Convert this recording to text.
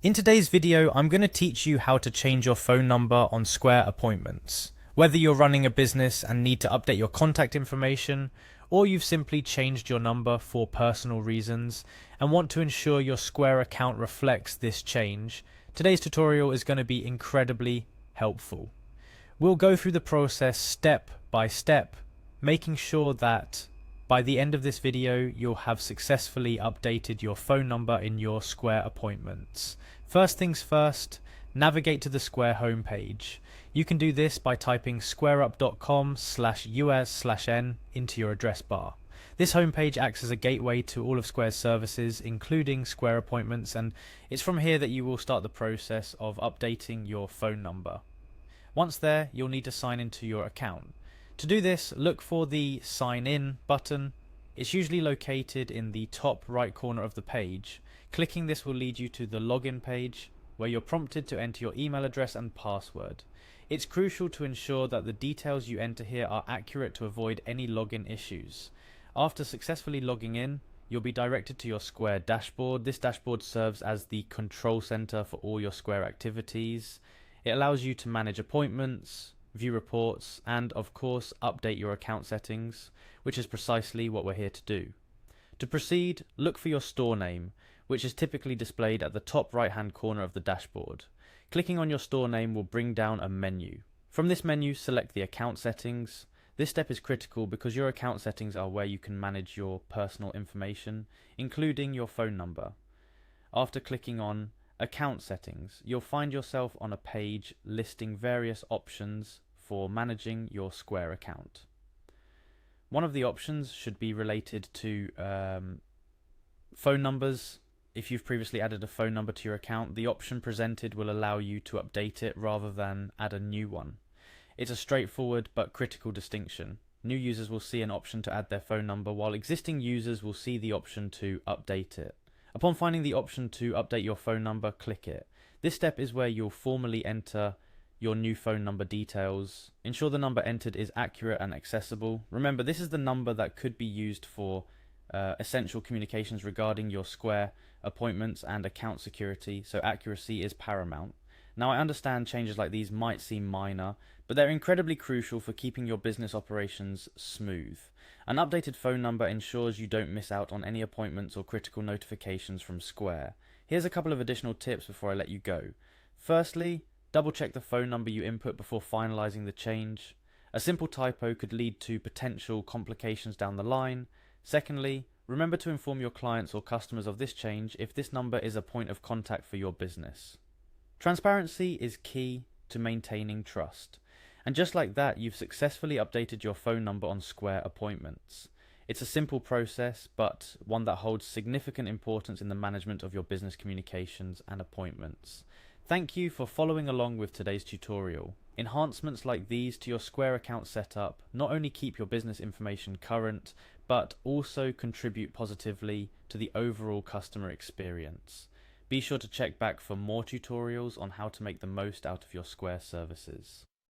In today's video, I'm going to teach you how to change your phone number on Square Appointments. Whether you're running a business and need to update your contact information, or you've simply changed your number for personal reasons and want to ensure your Square account reflects this change, today's tutorial is going to be incredibly helpful. We'll go through the process step by step, making sure that by the end of this video, you'll have successfully updated your phone number in your Square Appointments. First things first, navigate to the Square homepage. You can do this by typing squareup.com/us/n into your address bar. This homepage acts as a gateway to all of Square's services, including Square Appointments, and it's from here that you will start the process of updating your phone number. Once there, you'll need to sign into your account. To do this, look for the Sign In button. It's usually located in the top right corner of the page. Clicking this will lead you to the login page, where you're prompted to enter your email address and password. It's crucial to ensure that the details you enter here are accurate to avoid any login issues. After successfully logging in, you'll be directed to your Square dashboard. This dashboard serves as the control center for all your Square activities. It allows you to manage appointments, view reports, and of course update your account settings, which is precisely what we're here to do. To proceed, look for your store name, which is typically displayed at the top right hand corner of the dashboard. Clicking on your store name will bring down a menu. From this menu, select the account settings. This step is critical because your account settings are where you can manage your personal information, including your phone number. After clicking on Account Settings, you'll find yourself on a page listing various options for managing your Square account. One of the options should be related to phone numbers. If you've previously added a phone number to your account, the option presented will allow you to update it rather than add a new one. It's a straightforward but critical distinction. New users will see an option to add their phone number, while existing users will see the option to update it. Upon finding the option to update your phone number, click it. This step is where you'll formally enter your new phone number details. Ensure the number entered is accurate and accessible. Remember, this is the number that could be used for essential communications regarding your Square appointments and account security, so accuracy is paramount. Now, I understand changes like these might seem minor, but they're incredibly crucial for keeping your business operations smooth. An updated phone number ensures you don't miss out on any appointments or critical notifications from Square. Here's a couple of additional tips before I let you go. Firstly, double check the phone number you input before finalizing the change. A simple typo could lead to potential complications down the line. Secondly, remember to inform your clients or customers of this change if this number is a point of contact for your business. Transparency is key to maintaining trust. And just like that, you've successfully updated your phone number on Square Appointments. It's a simple process, but one that holds significant importance in the management of your business communications and appointments. Thank you for following along with today's tutorial. Enhancements like these to your Square account setup not only keep your business information current, but also contribute positively to the overall customer experience. Be sure to check back for more tutorials on how to make the most out of your Square services.